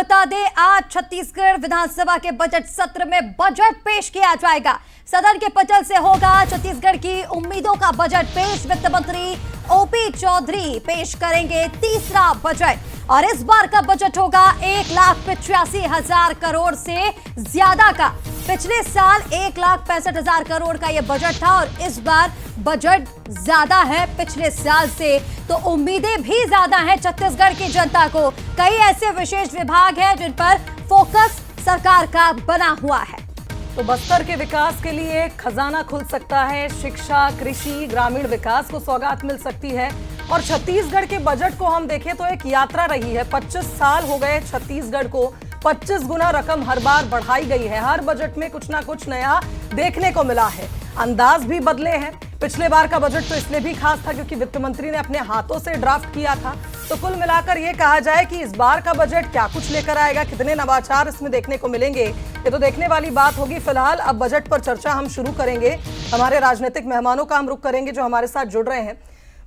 बता दें, आज छत्तीसगढ़ विधानसभा के बजट सत्र में बजट पेश किया जाएगा। सदन के पटल से होगा छत्तीसगढ़ की उम्मीदों का बजट पेश। वित्त मंत्री ओपी चौधरी पेश करेंगे तीसरा बजट और इस बार का बजट होगा 1,85,000 करोड़ से ज्यादा का। पिछले साल 1,65,000 करोड़ का यह बजट था और इस बार बजट ज्यादा है पिछले साल से, तो उम्मीदें भी ज्यादा हैं छत्तीसगढ़ की जनता को। कई ऐसे विशेष विभाग हैं जिन पर फोकस सरकार का बना हुआ है। तो बस्तर के विकास के लिए खजाना खुल सकता है। शिक्षा, कृषि, ग्रामीण विकास को सौगात मिल सकती है। और छत्तीसगढ़ के बजट को हम देखें तो एक यात्रा रही है। 25 साल हो गए छत्तीसगढ़ को, 25 गुना रकम हर बार बढ़ाई गई है। हर बजट में कुछ ना कुछ नया देखने को मिला है। अंदाज भी बदले हैं। पिछले बार का बजट तो इसलिए भी खास था क्योंकि वित्त मंत्री ने अपने हाथों से ड्राफ्ट किया था। तो कुल मिलाकर ये कहा जाए कि इस बार का बजट क्या कुछ लेकर आएगा, कितने नवाचार इसमें देखने को मिलेंगे, ये तो देखने वाली बात होगी। फिलहाल अब बजट पर चर्चा हम शुरू करेंगे। हमारे राजनीतिक मेहमानों का हम रुख करेंगे जो हमारे साथ जुड़ रहे हैं।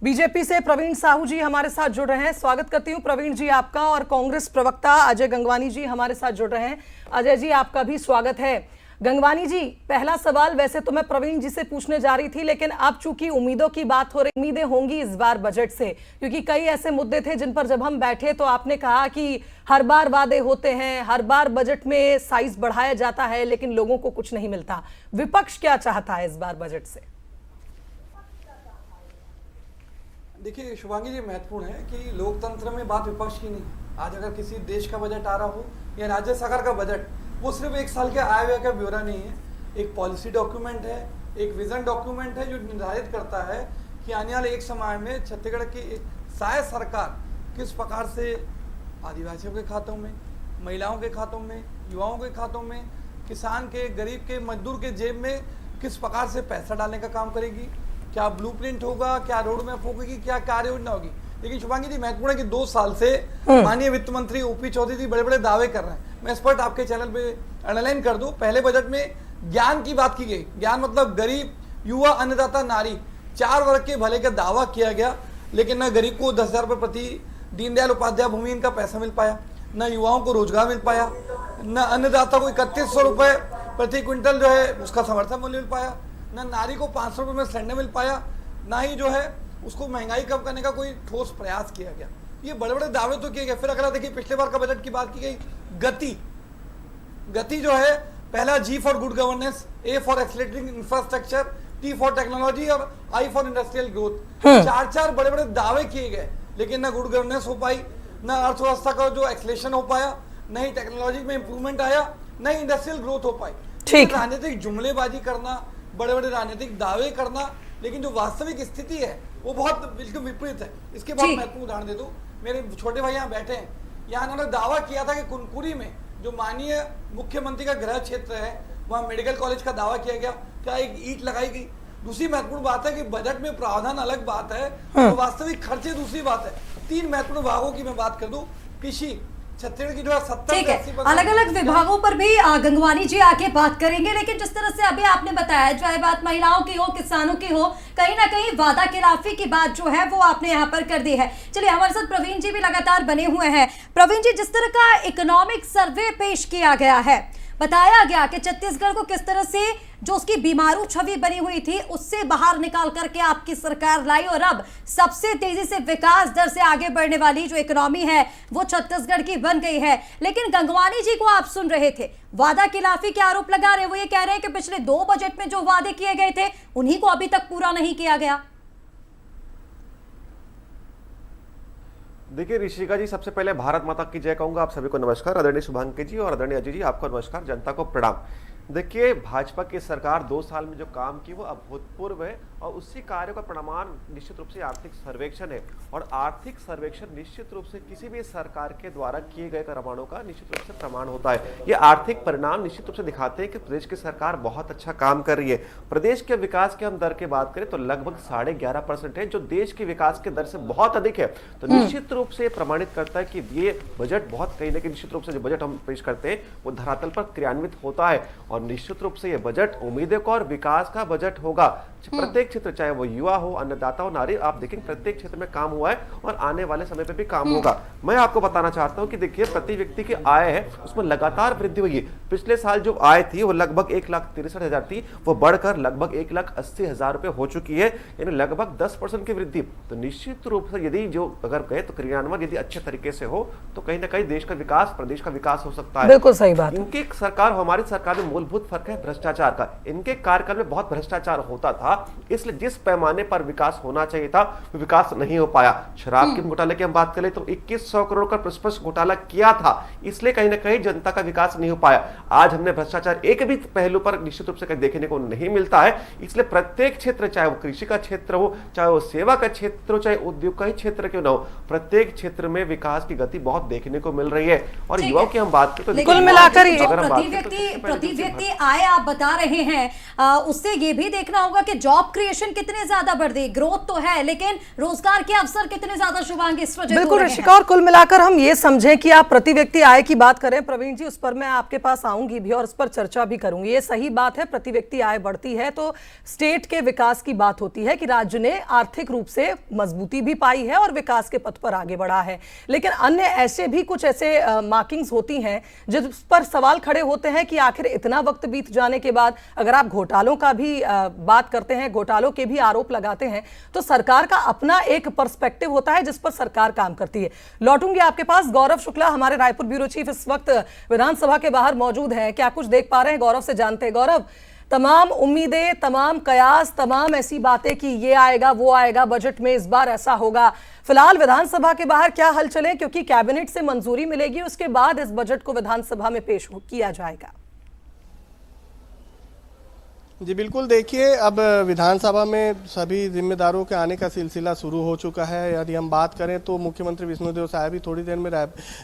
बीजेपी से प्रवीण साहू जी हमारे साथ जुड़ रहे हैं, स्वागत करती हूँ प्रवीण जी आपका। और कांग्रेस प्रवक्ता अजय गंगवानी जी हमारे साथ जुड़ रहे हैं। अजय जी आपका भी स्वागत है। गंगवानी जी, पहला सवाल वैसे तो मैं प्रवीण जी से पूछने जा रही थी, लेकिन अब चूंकि उम्मीदों की बात हो रही, उम्मीदें होंगी इस बार बजट से, क्योंकि कई ऐसे मुद्दे थे जिन पर जब हम बैठे तो आपने कहा कि हर बार वादे होते हैं, हर बार बजट में साइज बढ़ाया जाता है, लेकिन लोगों को कुछ नहीं मिलता। विपक्ष क्या चाहता है इस बार बजट से? देखिए शुभांगी जी, महत्वपूर्ण है कि लोकतंत्र में बात विपक्ष की नहीं। आज अगर किसी देश का बजट आ रहा हो या राज्य सरकार का बजट, वो सिर्फ एक साल के आय व्यय का ब्यौरा नहीं है, एक पॉलिसी डॉक्यूमेंट है, एक विजन डॉक्यूमेंट है जो निर्धारित करता है कि आने वाले एक समय में छत्तीसगढ़ की शायद सरकार किस प्रकार से आदिवासियों के खातों में, महिलाओं के खातों में, युवाओं के खातों में, किसान के, गरीब के, मजदूर के जेब में किस प्रकार से पैसा डालने का काम करेगी। क्या ब्लूप्रिंट होगा, क्या रोड मैप होगी, क्या कार्य योजना होगी। लेकिन शुभांगी जी, महत्वपूर्ण है कि 2 साल से माननीय वित्त मंत्री ओपी चौधरी जी बड़े बड़े दावे कर रहे हैं। मैं इस पर आपके चैनल पे एनालाइन कर दूं। पहले बजट में ज्ञान की बात की गई। ज्ञान मतलब गरीब, युवा, अन्नदाता, नारी, 4 वर्ग के भले का दावा किया गया, लेकिन न गरीब को 10,000 रुपये प्रति दीनदयाल उपाध्याय भूमिहीन का पैसा मिल पाया, न युवाओं को रोजगार मिल पाया, न अन्नदाता को 3100 रुपये प्रति क्विंटल जो है उसका समर्थन मूल्य मिल पाया, न नारी को 500 रुपये में सिलेंडर मिल पाया, ना ही जो है उसको महंगाई कम करने का कोई ठोस प्रयास किया गया। ये बड़े बड़े दावे तो किए गए। फिर अगला देखिए, पिछले बार का बजट की बात की गई, गति जो है, पहला G for good governance, A for accelerating infrastructure, T for technology और I फॉर इंडस्ट्रियल ग्रोथ। 4 बड़े बड़े दावे किए गए, लेकिन न गुड गवर्नेंस हो पाई, न अर्थव्यवस्था का जो एक्सीलरेशन हो पाया, न ही टेक्नोलॉजी में इंप्रूवमेंट आया, न ही इंडस्ट्रियल ग्रोथ हो पाई। राजनीतिक जुमलेबाजी करना, बड़े बड़े राजनीतिक दावे करना, लेकिन जो वास्तविक स्थिति है वो बहुत बिल्कुल विपरीत है। इसके बाद महत्वपूर्ण उदाहरण दे दूं। मेरे छोटे भाई यहाँ बैठे हैं, यहाँ उन्होंने दावा किया था कि कुनकुरी में जो माननीय मुख्यमंत्री का गृह क्षेत्र है, वहाँ मेडिकल कॉलेज का दावा किया गया, क्या एक ईंट लगाई गई। दूसरी महत्वपूर्ण बात है कि बजट में प्रावधान अलग बात है, तो वास्तविक खर्चे दूसरी बात है। 3 महत्वपूर्ण भागों की मैं बात कर दूं। कृषि, छत्तीसगढ़ की जो है 70-80% अलग अलग विभागों पर भी गंगवानी जी आके बात करेंगे, लेकिन जिस तरह से अभी आपने बताया, चाहे बात महिलाओं की हो, किसानों की हो, कहीं ना कहीं वादा खिलाफी की बात जो है वो आपने यहाँ पर कर दी है। चलिए, हमारे साथ प्रवीण जी भी लगातार बने हुए हैं। प्रवीण जी, जिस तरह का इकोनॉमिक सर्वे पेश किया गया है, बताया गया कि छत्तीसगढ़ को किस तरह से जो उसकी बीमारू छवि बनी हुई थी उससे बाहर निकाल करके आपकी सरकार लाई और अब सबसे तेजी से विकास दर से आगे बढ़ने वाली जो इकोनॉमी है वो छत्तीसगढ़ की बन गई है। लेकिन गंगवानी जी को आप सुन रहे थे, वादा खिलाफी के आरोप लगा रहे, वो ये कह रहे हैं कि पिछले 2 बजट में जो वादे किए गए थे उन्हीं को अभी तक पूरा नहीं किया गया। देखिए ऋषिका जी, सबसे पहले भारत माता की जय कहूंगा। आप सभी को नमस्कार। आदरणीय शुभांगी जी और आदरणीय अजय जी, आपको नमस्कार, जनता को प्रणाम। देखिए, भाजपा की सरकार 2 साल में जो काम की वो अभूतपूर्व है और उसी कार्य का प्रमाण निश्चित रूप से आर्थिक सर्वेक्षण है। और आर्थिक सर्वेक्षण निश्चित रूप से किसी भी सरकार के द्वारा किए गए प्रमाणों का निश्चित रूप से प्रमाण होता है। ये आर्थिक परिणाम निश्चित रूप से दिखाते हैं कि प्रदेश की सरकार बहुत अच्छा काम कर रही है। प्रदेश के विकास की हम दर की बात करें तो लगभग 11.5% है, जो देश के विकास की दर से बहुत अधिक है। तो निश्चित रूप से प्रमाणित करता है कि ये बजट बहुत कहीं ना कहीं निश्चित रूप से जो बजट हम पेश करते हैं वो धरातल पर क्रियान्वित होता है। और निश्चित रूप से यह बजट उम्मीदों का और विकास का बजट होगा। प्रत्येक क्षेत्र, चाहे वो युवा हो, अन्नदाता हो, नारी, आप देखेंगे प्रत्येक क्षेत्र में काम हुआ है और आने वाले समय पे भी काम होगा। मैं आपको बताना चाहता हूं कि देखिए, प्रति व्यक्ति की आय है उसमें लगातार वृद्धि हुई है। पिछले साल जो आय थी वो लगभग 1,63,000 थी, वो बढ़कर लगभग 1,80,000 रुपए हो चुकी है, यानी लगभग 10% की वृद्धि। तो निश्चित रूप से यदि जो अगर कहे तो क्रियान्वयन यदि अच्छे तरीके से हो तो कहीं ना कहीं देश का विकास, प्रदेश का विकास हो सकता है। बिल्कुल सही बात। इनकी सरकार, हमारी सरकार में मूलभूत फर्क है भ्रष्टाचार का। इनके कार्यकाल में बहुत भ्रष्टाचार होता था, इसलिए जिस पैमाने पर विकास होना चाहिए था वो विकास नहीं हो पाया। शराब के घोटाले की हम बात करें तो 2100 करोड़ का प्रस्पष्ट घोटाला किया था, इसलिए कहीं ना कहीं जनता का विकास नहीं हो पाया। आज हमने भ्रष्टाचार एक भी पहलू पर निश्चित रूप से कहीं देखने को नहीं मिलता है। इसलिए प्रत्येक क्षेत्र, चाहे वो कृषि का क्षेत्र हो, चाहे वो सेवा का क्षेत्र हो, चाहे उद्योग का ही क्षेत्र क्यों ना हो, प्रत्येक क्षेत्र में विकास की गति बहुत देखने को मिल रही है। और युवाओं की हम बात करें तो कुल मिलाकर प्रति व्यक्ति आय आप बता रहे हैं, उससे ये भी देखना होगा कि जॉब क्रिएशन कितने ज्यादा बढ़ रही, ग्रोथ तो है लेकिन रोजगार के अवसर कितने ज्यादा शुभांगी सृजित बिल्कुल ऋषिका, और कुल मिलाकर हम ये समझें कि आप प्रति व्यक्ति आय की बात करें, प्रवीण जी उस पर मैं आपके पास आऊंगी भी और उस पर चर्चा भी करूंगी। ये सही बात है, प्रति व्यक्ति आय बढ़ती है तो स्टेट के विकास की बात होती है कि राज्य ने आर्थिक रूप से मजबूती भी पाई है और विकास के पथ पर आगे बढ़ा है। लेकिन अन्य ऐसे भी कुछ ऐसे मार्किंग्स होती हैं जिस पर सवाल खड़े होते हैं कि आखिर इतना वक्त बीत जाने के बाद अगर आप घोटालों का भी बात करते हैं, घोटालों के भी आरोप लगाते हैं, तो सरकार का अपना एक पर्सपेक्टिव होता है जिस पर सरकार काम करती है। लौटूंगी आपके पास। गौरव शुक्ला हमारे रायपुर ब्यूरो चीफ इस वक्त विधानसभा के बाहर मौजूद हैं, क्या कुछ देख पा रहे हैं? गौरव से जानते हैं। गौरव, तमाम उम्मीदें, तमाम कयास, तमाम ऐसी बातें कि ये आएगा वो आएगा, बजट में इस बार ऐसा होगा, फिलहाल विधानसभा के बाहर क्या हलचल है? क्योंकि कैबिनेट से मंजूरी मिलेगी, उसके बाद इस बजट को विधानसभा में पेश किया जाएगा। जी बिल्कुल, देखिए अब विधानसभा में सभी जिम्मेदारों के आने का सिलसिला शुरू हो चुका है। यदि हम बात करें तो मुख्यमंत्री विष्णुदेव साय भी थोड़ी देर में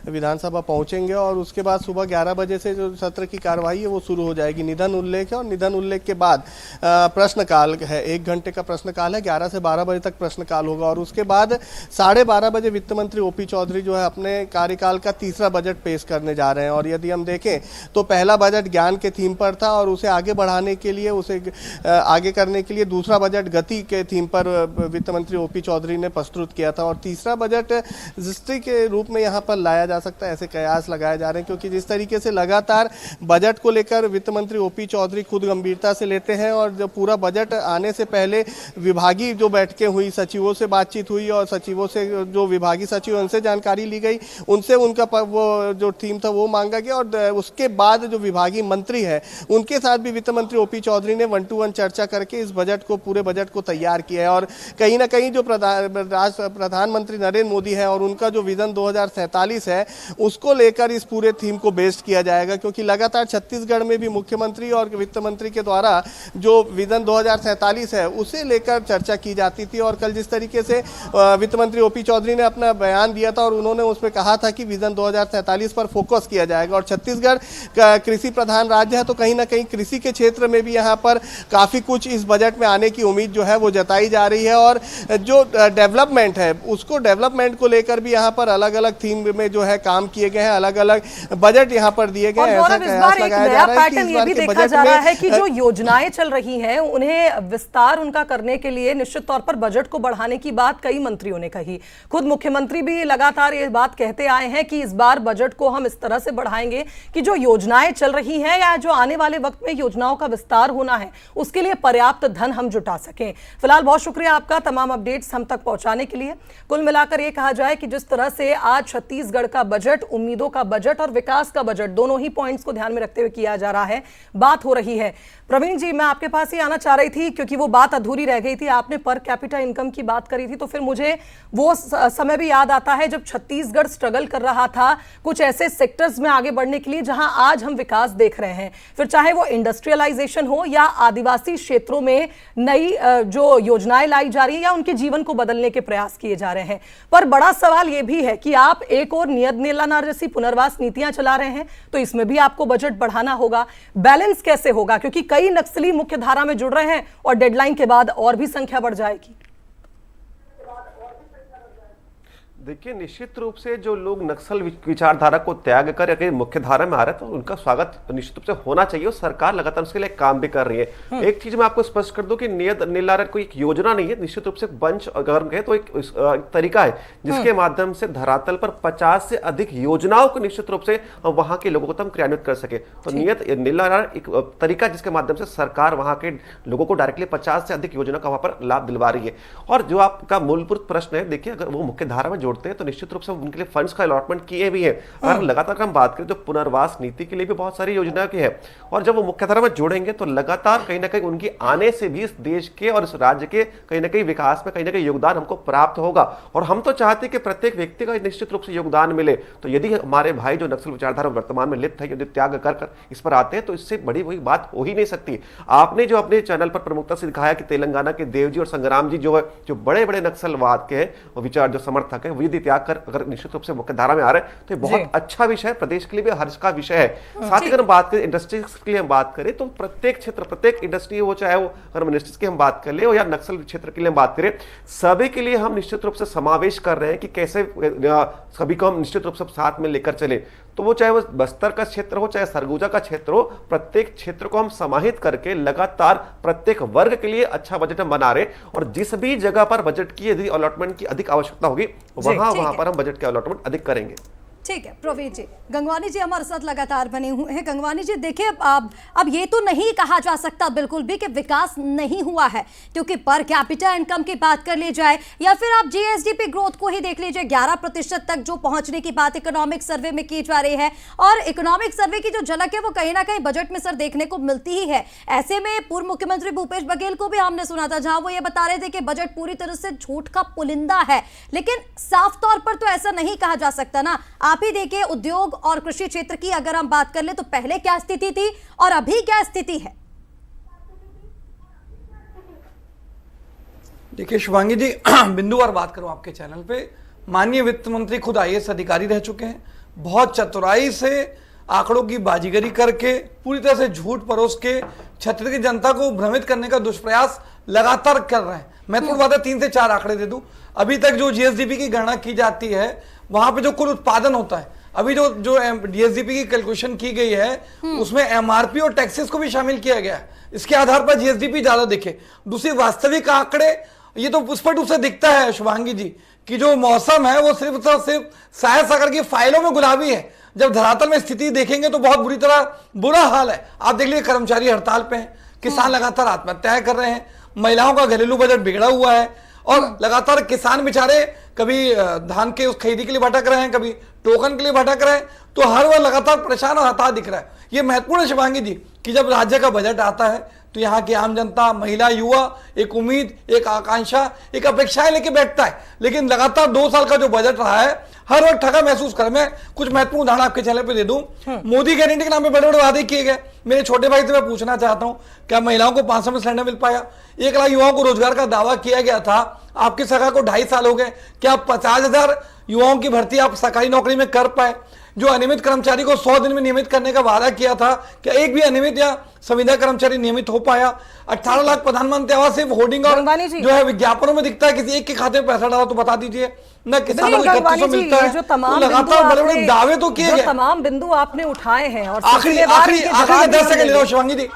विधानसभा पहुंचेंगे और उसके बाद सुबह 11 बजे से जो सत्र की कार्रवाई है वो शुरू हो जाएगी। निधन उल्लेख है और निधन उल्लेख के बाद प्रश्नकाल है, 1 घंटे का प्रश्नकाल है, 11 से 12 बजे तक प्रश्नकाल होगा और उसके बाद 12:30 बजे वित्त मंत्री ओपी चौधरी जो है अपने कार्यकाल का तीसरा बजट पेश करने जा रहे हैं। और यदि हम देखें तो पहला बजट ज्ञान के थीम पर था और उसे आगे बढ़ाने के लिए, उसे आगे करने के लिए दूसरा बजट गति के थीम पर वित्त मंत्री ओपी चौधरी ने प्रस्तुत किया था और तीसरा बजट दृष्टि के रूप में यहाँ पर लाया जा सकता है, ऐसे कयास लगाए जा रहे हैं। क्योंकि जिस तरीके से लगातार बजट को लेकर वित्त मंत्री ओपी चौधरी खुद गंभीरता से लेते हैं और जब पूरा बजट आने से पहले विभागीय जो बैठकें हुई, सचिवों से बातचीत हुई और सचिवों से जो विभागीय सचिव उनसे जानकारी ली गई, उनसे उनका वो जो थीम था वो मांगा गया और उसके बाद जो विभागीय मंत्री है उनके साथ भी वित्त मंत्री ओपी चौधरी ने 1-to-1 चर्चा करके इस बजट को, पूरे बजट को तैयार किया है। और कहीं ना कहीं जो प्रधानमंत्री नरेंद्र मोदी है और उनका जो विजन 2047 है उसको लेकर इस पूरे थीम को बेस्ड किया जाएगा। क्योंकि लगातार छत्तीसगढ़ में भी मुख्यमंत्री और वित्त मंत्री के द्वारा जो विजन 2047 है उसे लेकर चर्चा की जाती थी। और कल जिस तरीके से वित्त मंत्री ओपी चौधरी ने अपना बयान दिया था और उन्होंने उसमें कहा था कि विजन 2047 पर फोकस किया जाएगा और छत्तीसगढ़ कृषि प्रधान राज्य है तो कहीं ना कहीं कृषि के क्षेत्र में भी यहाँ पर काफ़ी कुछ इस बजट में आने की उम्मीद जो है वो जताई जा रही है। और जो डेवलपमेंट है उसको, डेवलपमेंट को लेकर भी यहाँ पर अलग अलग थीम में जो है काम किए गए हैं, अलग अलग बजट यहाँ पर दिए गए हैं। ऐसा कयास लगाया जा रहा है कि इस बार के बजट में कि जो योजनाएं चल रही हैं उन्हें विस्तार उनका करने के लिए निश्चित तौर पर बजट को बढ़ाने की बात कई मंत्रियों ने कही। खुद मुख्यमंत्री भी लगातार ये बात कहते आए हैं कि इस बार बजट को हम इस तरह से बढ़ाएंगे कि जो योजनाएं चल रही हैं या जो आने वाले वक्त में योजनाओं का विस्तार होना है उसके लिए पर्याप्त धन हम जुटा सकें। फिलहाल बहुत शुक्रिया आपका तमाम अपडेट्स हम तक पहुंचाने के लिए। कुल मिलाकर ये कहा जाए कि जिस तरह से आज छत्तीसगढ़ का बजट, उम्मीदों का बजट और विकास का बजट, दोनों ही पॉइंट्स को ध्यान में रखते हुए किया जा रहा है, बात हो रही है। प्रवीण जी, मैं आपके पास ही आना चाह रही थी क्योंकि वो बात अधूरी रह गई थी। आपने पर कैपिटा इनकम की बात करी थी तो फिर मुझे वो समय भी याद आता है जब छत्तीसगढ़ स्ट्रगल कर रहा था कुछ ऐसे सेक्टर्स में आगे बढ़ने के लिए जहां आज हम विकास देख रहे हैं, फिर चाहे वो इंडस्ट्रियलाइजेशन हो या आदिवासी क्षेत्रों में नई जो योजनाएं लाई जा रही है या उनके जीवन को बदलने के प्रयास किए जा रहे हैं। पर बड़ा सवाल यह भी है कि आप एक और नियत नीलानार जैसी पुनर्वास नीतियां चला रहे हैं तो इसमें भी आपको बजट बढ़ाना होगा। बैलेंस कैसे होगा? क्योंकि कई नक्सली मुख्य धारा में जुड़ रहे हैं और डेडलाइन के बाद और भी संख्या बढ़ जाएगी। देखिए, निश्चित रूप से जो लोग नक्सल विचारधारा को त्याग कर अगर मुख्य धारा में आ रहे हैं तो उनका स्वागत निश्चित रूप से होना चाहिए और सरकार लगातार उसके लिए काम भी कर रही है। एक चीज मैं आपको स्पष्ट कर दूं कि नियत नीलारण कोई एक योजना नहीं है, निश्चित रूप से बंच अगर कहें तो एक तरीका है जिसके माध्यम से धरातल पर 50 से अधिक योजनाओं को निश्चित रूप से वहां के लोगों को हम क्रियान्वित कर सके। तो नियत नीलारण एक तरीका जिसके माध्यम से सरकार वहां के लोगों को डायरेक्टली 50 से अधिक योजना का वहां पर लाभ दिलवा रही है। और जो आपका मूलभूत प्रश्न है, देखिए अगर वो मुख्य धारा में जोड़ते हैं तो निश्चित रूप से उनके लिए फंड्स का अलॉटमेंट किए भी है। अगर लगातार हम बात करें तो पुनर्वास नीति के लिए भी बहुत सारी योजनाएं की है और जब वो मुख्यधारा में जोड़ेंगे तो लगातार कहीं ना कहीं उनकी आने से भी इस देश के और इस राज्य के कहीं ना कहीं विकास में कहीं ना कहीं योगदान हमको प्राप्त होगा। और हम तो चाहते हैं कि प्रत्येक व्यक्ति का निश्चित रूप से योगदान मिले। तो यदि हमारे भाई जो नक्सल विचारधारा वर्तमान में लिप्त है, यदि त्याग कर इस पर आते हैं तो इससे बड़ी वही बात हो ही नहीं सकती। आपने जो अपने चैनल पर प्रमुखता से दिखाया कि तेलंगाना के देवजी और संग्राम जी जो है, जो बड़े बड़े नक्सलवाद के हैं और विचार जो समर्थक है, वो यदि त्याग कर अगर निश्चित रूप से मुख्य धारा में आ रहे हैं तो ये बहुत अच्छा विषय है, प्रदेश के लिए भी हर्ष का विषय है। साथ ही अगर हम बात करें इंडस्ट्रीज के लिए हम बात करें तो प्रत्येक क्षेत्र, प्रत्येक इंडस्ट्री हो, चाहे वो अगर इंडस्ट्रीज की हम बात कर ले या नक्सल क्षेत्र के लिए हम बात करें, सभी के लिए हम निश्चित रूप से समावेश कर रहे हैं कि कैसे सभी को हम निश्चित रूप से साथ में लेकर चले। तो वो चाहे वो बस्तर का क्षेत्र हो, चाहे सरगुजा का क्षेत्र हो, प्रत्येक क्षेत्र को हम समाहित करके लगातार प्रत्येक वर्ग के लिए अच्छा बजट हम बना रहे और जिस भी जगह पर बजट की यदि अलॉटमेंट की अधिक आवश्यकता होगी वहां पर हम बजट के अलॉटमेंट अधिक करेंगे। ठीक है प्रवीण जी, गंगवानी जी हमारे साथ लगातार बने हुए हैं। गंगवानी जी देखिए, अब ये तो नहीं कहा जा सकता बिल्कुल भी कि विकास नहीं हुआ है, क्योंकि पर कैपिटा इनकम की बात कर ली जाए या फिर आप जीएसडीपी ग्रोथ को ही देख लीजिए, 11% तक जो पहुंचने की बात इकोनॉमिक सर्वे में की जा रही है और इकोनॉमिक सर्वे की जो झलक है वो कहीं ना कहीं बजट में सर देखने को मिलती ही है। ऐसे में पूर्व मुख्यमंत्री भूपेश बघेल को भी हमने सुना था जहां वो ये बता रहे थे कि बजट पूरी तरह से झूठ का पुलिंदा है, लेकिन साफ तौर पर तो ऐसा नहीं कहा जा सकता ना। आप ही देखिए, उद्योग और कृषि क्षेत्र की अगर हम बात कर ले तो पहले क्या स्थिति थी और अभी क्या स्थिति है। देखिए शुभांगी जी, बिंदुवार बात करूं आपके चैनल पे, माननीय वित्त मंत्री खुद आईएएस अधिकारी रह चुके हैं। बहुत चतुराई से आंकड़ों की बाजीगरी करके पूरी तरह से झूठ परोस के क्षेत्र की जनता को भ्रमित करने का दुष्प्रयास लगातार कर रहे हैं। मैं थोड़ी बात है 3 से 4 आंकड़े दे दूं। अभी तक जो जीएसडीपी की गणना की जाती है वहां पे जो कुल उत्पादन होता है, अभी जो जीएसडीपी की कैलकुलेशन की गई है उसमें एमआरपी और टैक्सेस को भी शामिल किया गया है। इसके आधार पर जीएसडीपी ज्यादा दिखे। दूसरी वास्तविक आंकड़े ये तो स्पष्ट रूप से दिखता है शुभांगी जी कि जो मौसम है वो सिर्फ साया सागर की फाइलों में गुलाबी है। जब धरातल में स्थिति देखेंगे तो बहुत बुरी तरह बुरा हाल है। आप देख लीजिए, कर्मचारी हड़ताल पे हैं, किसान लगातार आत्महत्याएं कर रहे हैं, महिलाओं का घरेलू बजट बिगड़ा हुआ है और लगातार किसान बेचारे कभी धान के उस खरीदी के लिए भटक रहे हैं, कभी टोकन के लिए भटक रहे हैं। तो हर वह लगातार परेशान और हताश दिख रहा है। ये महत्वपूर्ण है शिवांगी जी कि जब राज्य का बजट आता है तो यहाँ की आम जनता, महिला, युवा एक उम्मीद, एक आकांक्षा, एक अपेक्षाएं लेके बैठता है। लेकिन लगातार 2 साल का जो बजट रहा है हर वक्त ठगा महसूस कर। मैं कुछ महत्वपूर्ण उदाहरण आपके चैनल पे दे दूं। मोदी गारंटी के नाम पे बड़े बड़े वादे किए गए। मेरे छोटे भाई से मैं पूछना चाहता हूं, क्या महिलाओं को 500 में सिलेंडर मिल पाया? 1 लाख युवाओं को रोजगार का दावा किया गया था। आपकी सरकार को 2.5 साल हो गए, क्या 50,000 युवाओं की भर्ती आप सरकारी नौकरी में कर पाए? जो अनियमित कर्मचारी को 100 दिन में नियमित करने का वादा किया था, क्या एक भी अनियमित या संविदा कर्मचारी नियमित हो पाया? 18 लाख प्रधानमंत्री आवास सिर्फ होर्डिंग और जो है विज्ञापनों में दिखता है। किसी एक के खाते में पैसा डाला तो बता दीजिए ना, किसानों को 3100 मिलता है। जो तमाम लगातार बड़े बड़े दावे तो किए गए, तमाम बिंदु आपने उठाए हैं और आखिरी 10 सेकंड ले लो शिवांगी जी।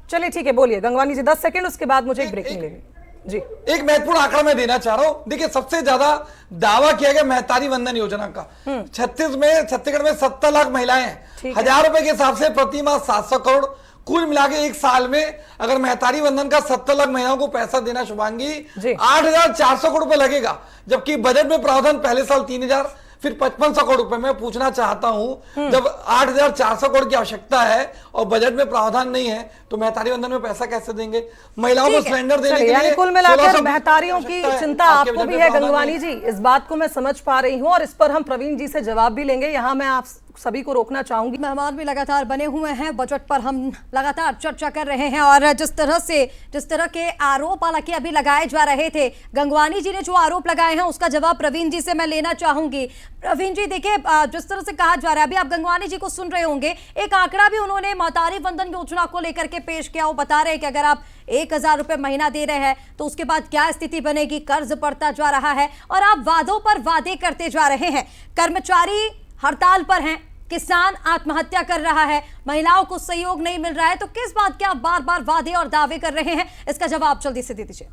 चलिए ठीक है, बोलिए गंगवानी जी, 10 सेकंड, उसके बाद मुझे एक ब्रेकिंग लेनी जी। एक महत्वपूर्ण आंकड़ा मैं देना चाह रहा हूं। देखिए, सबसे ज्यादा दावा किया गया महतारी वंदन योजना का। छत्तीसगढ़ में 70 लाख महिलाएं हैं। 1000 रुपए के हिसाब से प्रति माह 700 करोड़। कुल मिला के 1 साल में अगर महतारी वंदन का 70 लाख महिलाओं को पैसा देना शुभांगी 8,400 करोड़ रुपए लगेगा, जबकि बजट में प्रावधान पहले साल 3,000 फिर 5,500 करोड़ रुपए। मैं पूछना चाहता हूं, जब 8,400 करोड़ की आवश्यकता है और बजट में प्रावधान नहीं है तो महतारी वंदन में पैसा कैसे देंगे? महिलाओं को सिलेंडर देने के लिए कुल मिलाकर महतारियों की चिंता आपको भी है गंगवानी जी, इस बात को मैं समझ पा रही हूं और इस पर हम प्रवीण जी से जवाब भी लेंगे। यहाँ मैं आप सभी को रोकना चाहूंगी। मेहमान भी लगातार बने हुए हैं, बजट पर हम लगातार चर्चा कर रहे हैं और जिस तरह के आरोप हालांकि अभी लगाए जा रहे थे, गंगवानी जी ने जो आरोप लगाए हैं उसका जवाब प्रवीण जी से मैं लेना चाहूंगी। प्रवीण जी देखिए, जिस तरह से कहा जा रहा है, अभी आप गंगवानी जी को सुन रहे होंगे, एक आंकड़ा भी उन्होंने महतारी वंदन योजना को लेकर के पेश किया। वो बता रहे हैं कि अगर आप 1,000 रुपए महीना दे रहे हैं तो उसके बाद क्या स्थिति बनेगी, कर्ज बढ़ता जा रहा है और आप वादों पर वादे करते जा रहे हैं। कर्मचारी हड़ताल पर हैं, किसान आत्महत्या कर रहा है, महिलाओं को सहयोग नहीं मिल रहा है, तो किस बात के आप बार बार वादे और दावे कर रहे हैं, इसका जवाब जल्दी से दे दीजिए।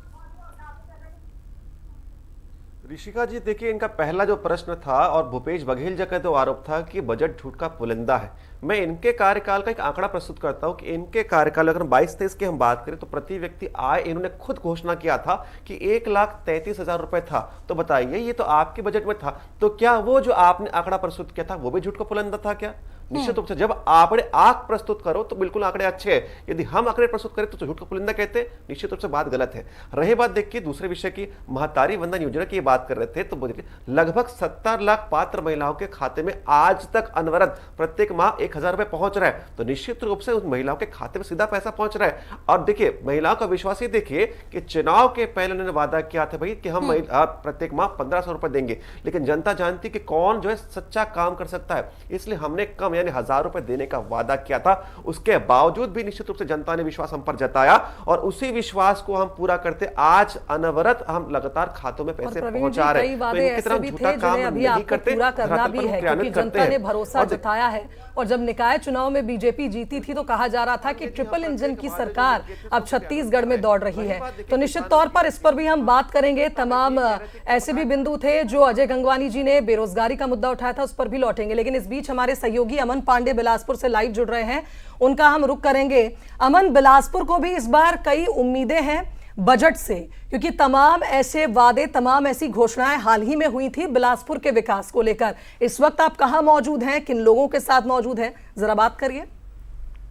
ऋषिका जी देखिए, इनका पहला जो प्रश्न था और भूपेश बघेल जी का जो आरोप था कि बजट झूठ का पुलिंदा है। मैं इनके कार्यकाल का एक आंकड़ा प्रस्तुत करता हूं कि इनके कार्यकाल अगर 22-23 की हम बात करें तो प्रति व्यक्ति आय इन्होंने खुद घोषणा किया था कि 1,33,000 रुपए था। तो बताइए, ये तो आपके बजट में था, तो क्या वो जो आपने आंकड़ा प्रस्तुत किया था वो भी झूठ का पुलिंदा था क्या? निश्चित रूप से जब आंकड़े आप प्रस्तुत करो तो बिल्कुल आंकड़े अच्छे हैं, यदि हम आंकड़े प्रस्तुत करें तो झूठ का पुलिंदा कहते हैं, निश्चित रूप से बात गलत है। रही बात देखिए दूसरे विषय की, महतारी वंदन योजना की बात कर रहे थे, तो लगभग 70 लाख पात्र महिलाओं के खाते में आज तक अनवरत प्रत्येक माह 1,000 रुपए पहुंच रहा है। तो निश्चित रूप से उस महिलाओं के खाते में सीधा पैसा पहुंच रहा है। और देखिए महिलाओं का विश्वास ही देखिए कि चुनाव के पहले उन्होंने वादा किया था भाई कि हम प्रत्येक माह 1,500 रुपए देंगे, लेकिन जनता जानती कि कौन जो है सच्चा काम कर सकता है, इसलिए हमने कम यानी 1,000 रुपए देने का वादा किया था। उसके बावजूद भी निश्चित रूप से जनता ने विश्वास हम पर जताया और उसी विश्वास को हम पूरा करते आज अनवरत हम लगातार खातों में पैसे पहुंचा रहे हैं। तो इनकी तरह झूठा काम अभी आपको पूरा करना भी है, क्योंकि जनता ने भरोसा जताया है। और जब निकाय चुनाव में बीजेपी जीती थी तो कहा जा रहा था कि ट्रिपल इंजन की सरकार अब छत्तीसगढ़ में दौड़ रही है। तो निश्चित तौर पर इस पर भी हम बात करेंगे। तमाम ऐसे भी बिंदु थे जो अजय गंगवानी जी ने बेरोजगारी का मुद्दा उठाया था, उस पर भी लौटेंगे। लेकिन इस बीच हमारे सहयोगी अमन पांडे बिलासपुर से लाइव जुड़ रहे हैं, उनका हम रुख करेंगे। अमन, बिलासपुर को भी इस बार कई उम्मीदें हैं बजट से, क्योंकि तमाम ऐसे वादे, तमाम ऐसी घोषणाएं हाल ही में हुई थी बिलासपुर के विकास को लेकर। इस वक्त आप कहां मौजूद हैं, किन लोगों के साथ मौजूद हैं, जरा बात करिए।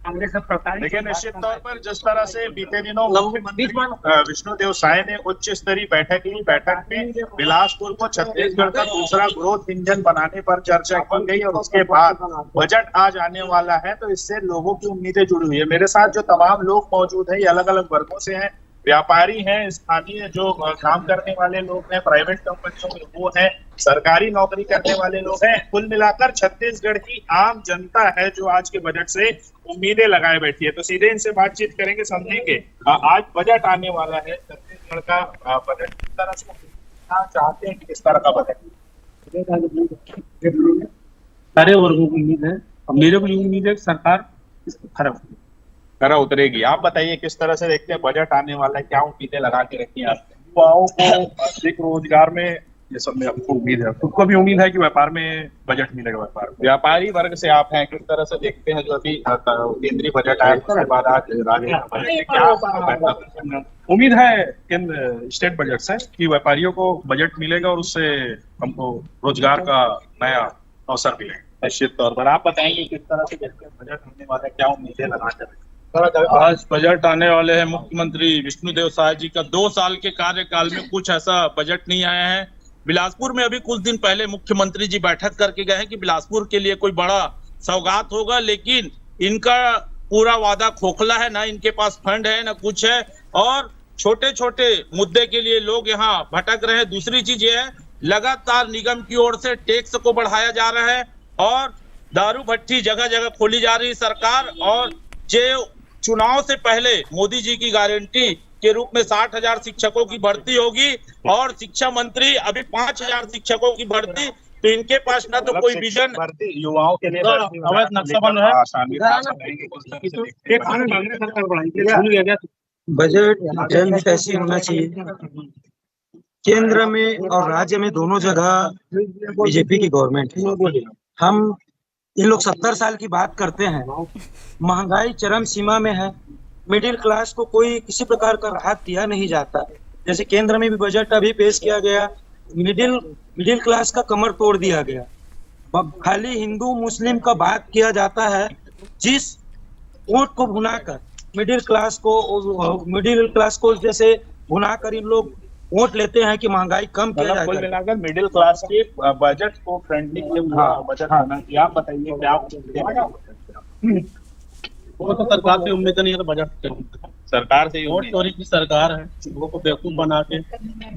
देखिए, निश्चित तौर पर जिस तरह से बीते दिनों मुख्यमंत्री विष्णुदेव साय ने उच्च स्तरीय बैठक ली, बैठक में बिलासपुर को छत्तीसगढ़ का दूसरा ग्रोथ इंजन बनाने पर चर्चा की गई और उसके बाद बजट आज आने वाला है, तो इससे लोगों की उम्मीदें जुड़ी हुई है। मेरे साथ जो तमाम लोग मौजूद हैं ये अलग अलग वर्गों से हैं, व्यापारी हैं, स्थानीय जो काम करने वाले लोग हैं, प्राइवेट कंपनियों में वो हैं, सरकारी नौकरी करने वाले लोग हैं। कुल मिलाकर छत्तीसगढ़ की आम जनता है जो आज के बजट से उम्मीदें लगाए बैठी है। तो सीधे इनसे बातचीत करेंगे, समझेंगे आज बजट आने वाला है, छत्तीसगढ़ का बजट किस तरह से चाहते हैं, किस तरह का बजट। सारे वर्गों की उम्मीद है और मेरे को उम्मीद है सरकार खरा उतरेगी। आप बताइए किस तरह से देखते हैं बजट आने वाला है, क्या उम्मीदें लगा के रखी है आपने? युवाओं को अधिक रोजगार में, ये सब में हमको उम्मीद है, खुद को भी उम्मीद है कि व्यापार में बजट मिलेगा। व्यापारी वर्ग से आप हैं, किस तरह से देखते हैं जो अभी केंद्रीय बजट आया उसके बाद आज राज्य बजट, क्या उम्मीद है केंद्र स्टेट बजट से कि व्यापारियों को बजट मिलेगा और उससे हमको रोजगार का नया अवसर मिलेगा। निश्चित तौर पर आप बताएंगे किस तरह से देखते हैं बजट आने वाला है, क्या उम्मीदें लगाते हैं? आज बजट आने वाले हैं। मुख्यमंत्री विष्णुदेव साय जी का 2 साल के कार्यकाल में कुछ ऐसा बजट नहीं आया है। बिलासपुर में अभी कुछ दिन पहले मुख्यमंत्री जी बैठक करके गए हैं कि बिलासपुर के लिए कोई बड़ा सौगात होगा, लेकिन इनका पूरा वादा खोखला है, ना इनके पास फंड है ना कुछ है, और छोटे छोटे मुद्दे के लिए लोग यहाँ भटक रहे हैं। दूसरी चीज ये है, लगातार निगम की ओर से टैक्स को बढ़ाया जा रहा है और दारू भट्टी जगह जगह खोली जा रही सरकार। और जो चुनाव से पहले मोदी जी की गारंटी के रूप में 60,000 शिक्षकों की भर्ती होगी और शिक्षा मंत्री अभी 5,000 शिक्षकों की भर्ती, तो इनके पास ना तो कोई विजन, भर्ती युवाओं के लिए अवैध नक्शा बन रहा है। बजट जल्द ऐसी होना चाहिए। केंद्र में और राज्य में दोनों जगह बीजेपी की गवर्नमेंट है। हम इन लोग 70 साल की बात करते हैं, महंगाई चरम सीमा में है, मिडिल क्लास को कोई किसी प्रकार का राहत दिया नहीं जाता। जैसे केंद्र में भी बजट अभी पेश किया गया, मिडिल क्लास का कमर तोड़ दिया गया। खाली हिंदू मुस्लिम का बात किया जाता है, जिस वोट को भुनाकर मिडिल क्लास को जैसे भुनाकर इन लोग वोट लेते हैं कि महंगाई कम किया मतलब जाए कुल करके। मिलाकर मिडिल क्लास के बजट को फ्रेंडली किए हुआ बजट होना चाहिए। आप बताइए क्या आप वो तो सरकार से उम्मीद नहीं है तो बजट सरकार से ही वोट चोरी की सरकार है, लोगों को बेवकूफ बना के,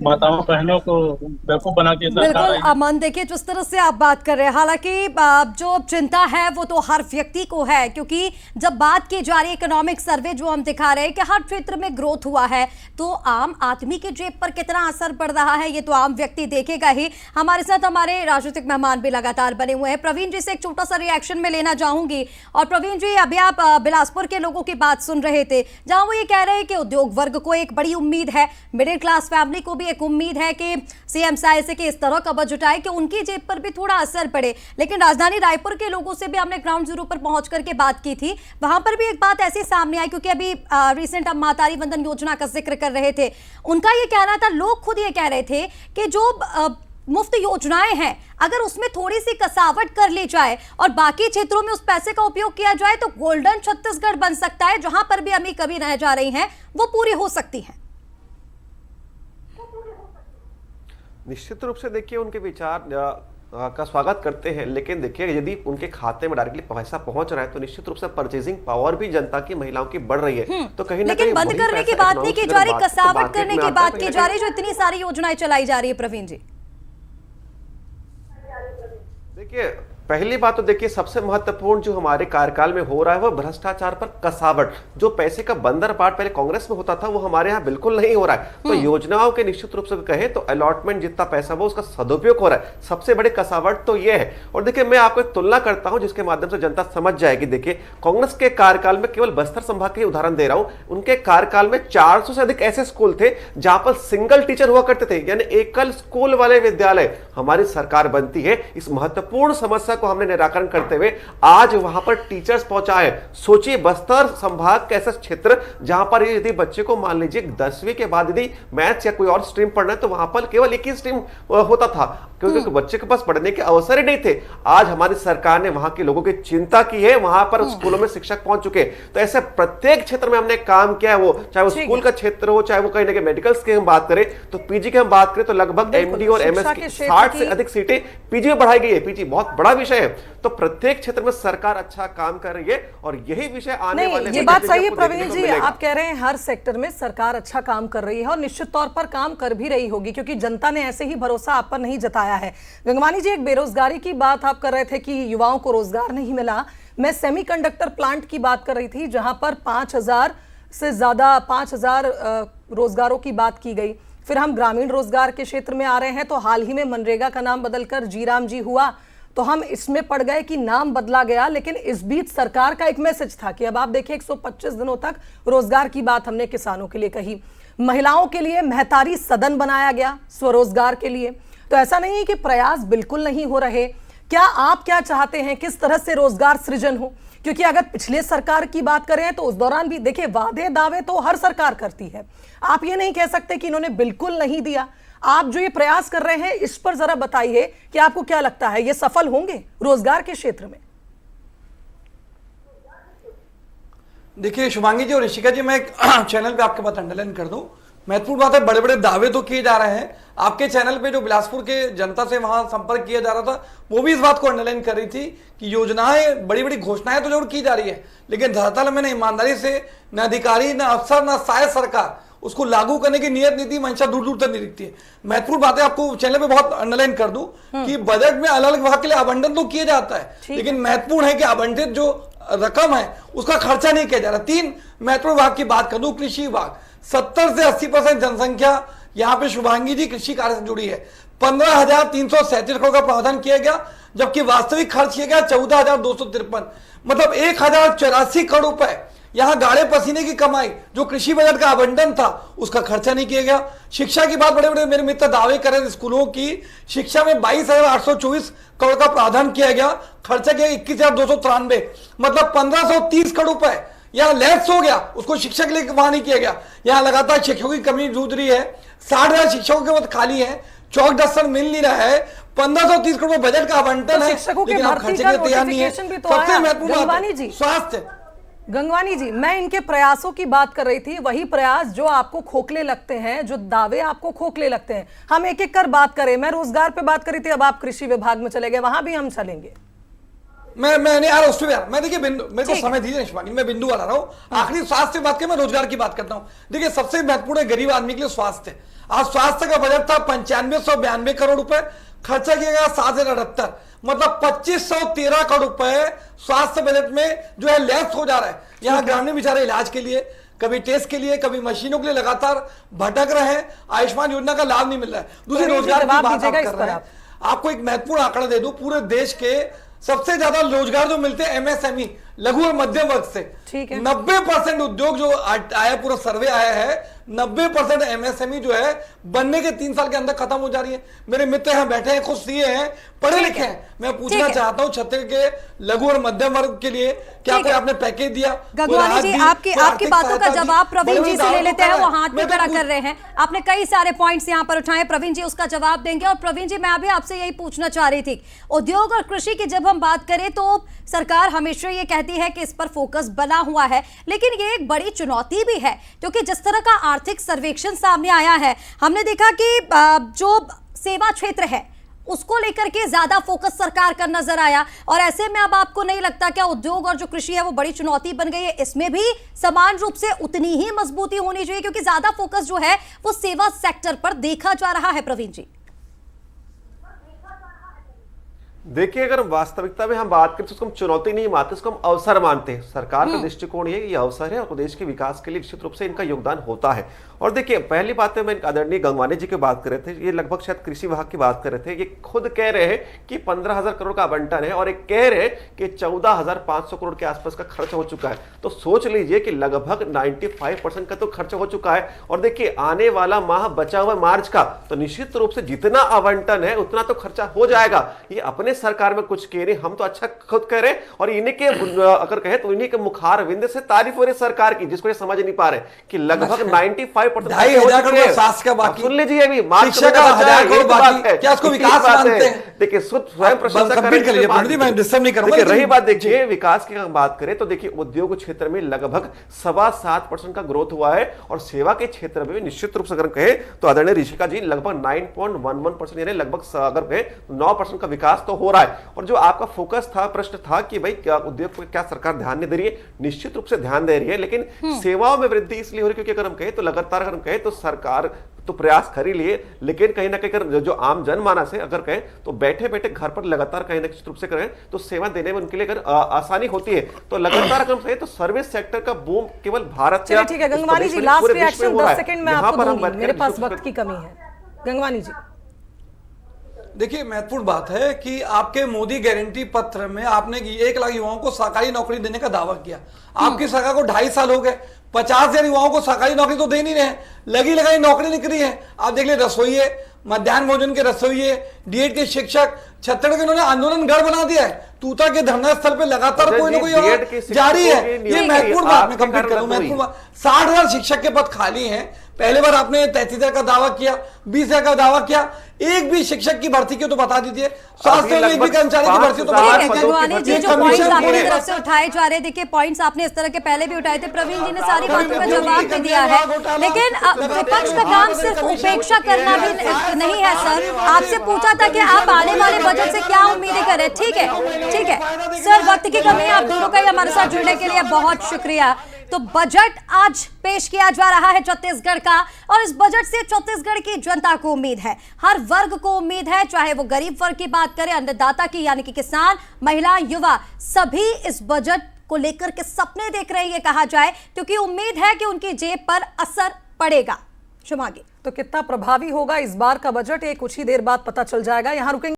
माताओं बहनों को बेवकूफ बना के सरकार बिल्कुल आई है। अमन, देखिए जिस तरह से आप बात कर रहे हैं, हालांकि जो चिंता है वो तो हर व्यक्ति को है, क्योंकि जब बात की जा रही है इकोनॉमिक सर्वे जो हम दिखा रहे हैं कि हर क्षेत्र में ग्रोथ हुआ है, तो आम आदमी की जेब पर कितना असर पड़ रहा है ये तो आम व्यक्ति देखेगा ही। हमारे साथ हमारे राजनीतिक मेहमान भी लगातार बने हुए हैं। प्रवीण जी से एक छोटा सा रिएक्शन में लेना चाहूंगी। और प्रवीण जी, अभी आप बिलासपुर के लोगों की बात सुन रहे थे, जहां वो ये कह रहे हैं कि उद्योग वर्ग को एक बड़ी उम्मीद है, मिडिल क्लास फैमिली को भी एक उम्मीद है कि सीएम साय से कि इस तरह का बजट आए कि उनकी जेब पर भी थोड़ा असर पड़े। लेकिन राजधानी रायपुर के लोगों से भी हमने ग्राउंड जीरो पर पहुंच करके बात की थी, वहां पर भी एक बात ऐसी सामने आई, क्योंकि अभी रिसेंट हम मातारी वंदन योजना का जिक्र कर रहे थे। उनका ये कहना था, लोग खुद ये कह रहे थे कि जो मुफ्त योजनाएं हैं, अगर उसमें थोड़ी सी कसावट कर ली जाए और बाकी क्षेत्रों में उस पैसे का उपयोग किया जाए तो गोल्डन छत्तीसगढ़ बन सकता है, जहां पर भी अमी कभी रह जा रही हैं वो पूरी हो सकती हैं। निश्चित रूप से देखिए उनके विचार का स्वागत करते हैं, लेकिन देखिए यदि उनके खाते में डायरेक्टली पैसा पहुंच रहा है तो निश्चित रूप से परचेजिंग पावर भी जनता की, महिलाओं की बढ़ रही है। तो कहीं ना लेकिन कहीं बंद वही करने की पैसा बात नहीं की जा रही, economics कसावट करने की बात की जा रही, जो है। इतनी सारी योजनाएं चलाई जा रही है। प्रवीण जी देखिए पहली बात तो देखिए सबसे महत्वपूर्ण जो हमारे कार्यकाल में हो रहा है वो भ्रष्टाचार पर कसावट। जो पैसे का बंदर पाठ पहले कांग्रेस में होता था वो हमारे यहाँ बिल्कुल नहीं हो रहा है। तो योजनाओं के निश्चित रूप से कहें तो अलॉटमेंट जितना पैसा वो उसका सदुपयोग हो रहा है, सबसे बड़ी कसावट तो ये है। और देखिए मैं आपको एक तुलना करता हूं जिसके माध्यम से जनता समझ जाएगी। देखिए कांग्रेस के कार्यकाल में, केवल बस्तर संभाग के उदाहरण दे रहा हूं, उनके कार्यकाल में 400 से अधिक ऐसे स्कूल थे जहां पर सिंगल टीचर हुआ करते थे, यानी एकल स्कूल वाले विद्यालय। हमारी सरकार बनती है, इस महत्वपूर्ण समस्या को हमने निराकरण करते हुए आज वहां पर टीचर्स पहुंचाए। सोचिए बस्तर संभाग का ऐसा क्षेत्र जहां पर यदि बच्चे को मान लीजिए 10वीं के बाद यदि मैथ्स या कोई और स्ट्रीम पढ़ना है तो वहां पर केवल एक ही स्ट्रीम होता था, क्योंकि बच्चे के पास पढ़ने के अवसर ही नहीं थे। आज हमारी सरकार ने वहां के लोगों की चिंता की है, वहां पर स्कूलों में शिक्षक पहुंच चुके। तो ऐसे प्रत्येक क्षेत्र में हमने काम किया है, वो चाहे वो स्कूल का क्षेत्र हो, चाहे वो कहीं ना कहीं मेडिकल्स की हम बात करें तो पीजी की हम बात करें तो लगभग एमडी और एमएस की 60 से अधिक सीटें पीजी में बढ़ाई गई है। पीजी बहुत बड़ा विषय है। तो प्रत्येक क्षेत्र में सरकार अच्छा काम कर रही है और यही विषय आने वाले ये बात सही है प्रवीण जी, आप कह रहे हैं हर सेक्टर में सरकार अच्छा काम कर रही है और निश्चित तौर पर काम कर भी रही होगी, क्योंकि जनता ने ऐसे ही भरोसा आप पर नहीं जताया है। गंगवानी जी, एक बेरोजगारी की बात आप कर रहे थे कि युवाओं को रोजगार नहीं मिला। मैं सेमीकंडक्टर प्लांट की बात कर रही थी जहां पर 5000 से ज्यादा 5000 रोजगारों की बात की गई। फिर हम ग्रामीण रोजगार के क्षेत्र में आ रहे हैं तो हाल ही में मनरेगा का नाम बदलकर जीराम जी हुआ, तो हम इसमें पड़ गए कि नाम बदला गया, लेकिन इस बीच सरकार का एक मैसेज था कि अब आप देखिए 125 दिनों तक रोजगार की बात हमने किसानों के लिए कही। महिलाओं के लिए महतारी सदन बनाया गया स्वरोजगार के लिए। तो ऐसा नहीं है कि प्रयास बिल्कुल नहीं हो रहे। क्या आप क्या चाहते हैं, किस तरह से रोजगार सृजन हो? क्योंकि अगर पिछले सरकार की बात करें तो उस दौरान भी देखिए वादे दावे तो हर सरकार करती है, आप ये नहीं कह सकते कि इन्होंने बिल्कुल नहीं दिया। आप जो ये प्रयास कर रहे हैं इस पर जरा बताइए कि आपको क्या लगता है, ये सफल होंगे रोजगार के क्षेत्र में? देखिए शुभांगी जी और ऋषिका जी, मैं एक चैनल पे आपके बात अंडरलाइन कर दूं। महत्वपूर्ण बात है, बड़े बड़े दावे तो किए जा रहे हैं। आपके चैनल पे जो बिलासपुर के जनता से वहां संपर्क किया जा रहा था वो भी इस बात को अंडरलाइन कर रही थी कि योजनाएं, बड़ी बड़ी घोषणाएं तो जरूर की जा रही है, लेकिन धरातल में न ईमानदारी से न अधिकारी, न अफसर, न शायद सरकार उसको लागू करने की नियत नीति मंशा दूर दूर तक नहीं दिखती है। महत्वपूर्ण बात है, आपको चैनल पे बहुत अंडरलाइन कर दूं कि बजट में अलग अलग विभाग के लिए आवंटन तो किया जाता है, लेकिन महत्वपूर्ण है कि आवंटित जो रकम है उसका खर्चा नहीं किया जा रहा। 3 महत्वपूर्ण विभाग की बात कर दूं, कृषि विभाग 70 से 80% जनसंख्या यहाँ पे शुभांगी जी कृषि कार्य से जुड़ी है। 15,337 करोड़ का प्रावधान किया गया, जबकि वास्तविक खर्च किया गया 14,253, मतलब 1,084 करोड़ रुपए यहाँ गाड़े पसीने की कमाई जो कृषि बजट का आवंटन था उसका खर्चा नहीं किया गया। शिक्षा की बात बड़े बड़े मेरे मित्र दावे कर रहे थे, स्कूलों की शिक्षा में 22,824 करोड़ का प्रावधान किया गया, खर्चा किया 21,293, मतलब 1,530 करोड़ रुपए यहाँ लैप्स हो गया, उसको शिक्षा के लिए वहां नहीं किया गया। यहाँ लगातार शिक्षकों की कमी जूझ रही है, 60,000 शिक्षकों के मत खाली है, चौक दस्तन मिल नहीं रहा है, 1530 करोड़ बजट का आवंटन है, शिक्षकों के लेकिन आप भर्ती खर्चे का के लिए तैयार नहीं है। नोटिफिकेशन भी तो सबसे आया, महत्वपूर्ण गंगवानी बात जी। स्वास्थ्य, गंगवानी जी, मैं इनके प्रयासों की बात कर रही थी, वही प्रयास जो आपको खोखले लगते हैं, जो दावे आपको खोखले लगते हैं। हम एक एक कर बात करें। मैं रोजगार पे बात करी थी, अब आप कृषि विभाग में चले गए, वहां भी हम चलेंगे। मैं नहीं आ रहा उस पर। मैं देखिए मेरे को समय दीजिए शिवानी, मैं बिंदु आ रहा हूँ। आखिरी स्वास्थ्य की बात करें, मैं रोजगार की बात करता हूँ। देखिए सबसे महत्वपूर्ण है गरीब आदमी के लिए स्वास्थ्य। आज स्वास्थ्य का बजट था 9592 करोड़ रुपए, खर्चा किया गया 7,078, मतलब 2513 करोड़ रुपए स्वास्थ्य बजट में जो है लेस हो जा रहा है। यहाँ ग्रामीण बेचारे इलाज के लिए, कभी टेस्ट के लिए, कभी मशीनों के लिए लगातार भटक रहे हैं। आयुष्मान योजना का लाभ नहीं मिल रहा है। दूसरी रोजगार की बात आप कर रहे हैं। आपको एक महत्वपूर्ण आंकड़ा दे दूं, पूरे देश के सबसे ज्यादा रोजगार जो मिलते हैं एमएसएमई, लघु और मध्यम वर्ग से। 90% उद्योग जो आया, पूरा सर्वे आया है, 90% एमएसएमई जो है बनने के 3 साल के अंदर खत्म हो जा रही है। मेरे मित्र यहाँ बैठे हैं, खुद सीए हैं, पढ़े लिखे हैं। मैं पूछना चाहता हूँ छत्तीसगढ़ के लघु और मध्यम वर्ग के लिए क्या कोई आपने पैकेज दिया? गंगवानी जी, आपकी बातों का जवाब प्रवीण जी से ले लेते हैं, वो हाथ में खड़ा कर रहे हैं। आपने कई सारे पॉइंट्स यहाँ पर उठाए, प्रवीण जी उसका जवाब देंगे। और प्रवीण जी, मैं अभी आपसे यही पूछना चाह रही थी, उद्योग और कृषि की जब हम बात करें तो सरकार हमेशा ये कहती है कि इस पर फोकस बना हुआ है, लेकिन ये एक बड़ी चुनौती भी है, क्योंकि जिस तरह का आर्थिक सर्वेक्षण सामने आया है, हमने देखा कि जो सेवा क्षेत्र है उसको लेकर के ज्यादा फोकस सरकार का नजर आया। और ऐसे में अब आपको नहीं लगता क्या उद्योग और जो कृषि है वो बड़ी चुनौती बन गई है? इसमें भी समान रूप से उतनी ही मजबूती होनी चाहिए, क्योंकि ज्यादा फोकस जो है वो सेवा सेक्टर पर देखा जा रहा है। प्रवीण जी देखिए, अगर वास्तविकता में हम बात करें तो उसको हम चुनौती नहीं मानते, उसको हम अवसर मानते हैं। सरकार का दृष्टिकोण ये अवसर है और प्रदेश के विकास के लिए निश्चित रूप से इनका योगदान होता है। और देखिए, पहली बात है, मैं आदरणीय गंगवानी जी की बात कर रहे थे, ये लगभग शायद कृषि विभाग की बात कर रहे थे। ये खुद कह रहे हैं कि 15,000 करोड़ का आवंटन है और एक कह रहे हैं कि 14,500 करोड़ के आसपास का खर्च हो चुका है। तो सोच लीजिए कि लगभग 95% का तो खर्च हो चुका है। और देखिए, आने वाला माह बचा हुआ मार्च का, तो निश्चित रूप से जितना आवंटन है उतना तो खर्चा हो जाएगा। ये अपने सरकार में कुछ कह रहे, हम तो अच्छा खुद कह रहे हैं। और इन्हीं के अगर कहे तो इन्हीं के मुखार विंद से तारीफ हो रही सरकार की, जिसको ये समझ नहीं पा रहे कि लगभग 95% 2,500 करोड़ स्वास्थ्य का बाकी। सुन लीजिए, अभी शिक्षा का 1,000 करोड़ बाकी। क्या उसको विकास मानते हैं? देखिए, स्वयं प्रशंसा करें। मैं डिस्टर्ब नहीं करूंगा। रही बात देखिए विकास की बात करें तो देखिए, उद्योग क्षेत्र में लगभग 7.25% का ग्रोथ हुआ है और सेवा के क्षेत्र में निश्चित रूप से अगर कहे तो आदरणीय ऋषिका जी लगभग 9.11%, यानी लगभग अगर कहे 9% का विकास तो हो रहा है। और जो आपका फोकस था, प्रश्न था कि भाई क्या उद्योग को क्या सरकार ध्यान नहीं दे रही है? निश्चित रूप से ध्यान दे रही है, लेकिन सेवाओं में वृद्धि इसलिए हो रही है क्योंकि अगर हम कहें तो लगातार अगर हम कहें तो सरकार तो प्रयास कर ही लिए, लेकिन कहीं ना कहीं जो आम जनमानस है अगर कहें तो बैठे बैठे घर पर लगातार कहीं ना किसी रूप से करें तो सेवा देने में उनके लिए अगर आसानी होती है। तो लगातार अगर हम कहें तो सर्विस सेक्टर का बूम केवल भारत चलिए ठीक है गंगवानी जी, लास्ट रिएक्शन 10 सेकंड में आपको दूंगी, मेरे पास वक्त की कमी है। गंगवानी जी देखिए, महत्वपूर्ण बात है कि आपके मोदी गारंटी पत्र में आपने 1 लाख युवाओं को सरकारी नौकरी देने का दावा किया। आपकी सरकार को 2.5 साल हो गए, 50,000 युवाओं को सरकारी नौकरी तो दे नहीं रहे, लगी लगाई नौकरी निकली है। आप देख लीजिए, रसोइये, मध्याह्न भोजन के रसोइये, डीएड के शिक्षक, छत्तीसगढ़ के उन्होंने आंदोलन गढ़ बना दिया है। तूता के धरना स्थल पे लगातार कोई ना कोई जारी है। ये महत्वपूर्ण बात मैं कंप्लीट करूं, महत्वपूर्ण बात, 60,000 शिक्षक के पद खाली हैं। पहले बार आपने 33,000 का दावा किया, 20,000 का दावा किया, एक भी शिक्षक की भर्ती की तो बता दीजिए, स्वास्थ्य में एक भी कर्मचारी की भर्ती तो बता दीजिए। गंगवानी जी, जो पॉइंट्स आपकी तरफ से उठाए जा रहे, देखिए पॉइंट्स आपने इस तरह के पहले भी उठाए थे, प्रवीण जी ने सारी बातों का जवाब भी दिया है, लेकिन विपक्ष का काम सिर्फ उपेक्षा करना भी नहीं है। सर, आपसे पूछा था कि आप आने वाले बजट से क्या उम्मीदें करें। ठीक है सर, वक्त की कमी है, आप दोनों का हमारे साथ जुड़ने के लिए बहुत शुक्रिया। तो बजट आज पेश किया जा रहा है छत्तीसगढ़ का, और इस बजट से छत्तीसगढ़ की जनता को उम्मीद है, हर वर्ग को उम्मीद है, चाहे वो गरीब वर्ग की बात करें, अन्नदाता की यानी कि किसान, महिला, युवा, सभी इस बजट को लेकर के सपने देख रहे हैं ये कहा जाए, क्योंकि उम्मीद है कि उनकी जेब पर असर पड़ेगा। शुभांगी, तो कितना प्रभावी होगा इस बार का बजट, ये कुछ ही देर बाद पता चल जाएगा। यहां रुकेंगे।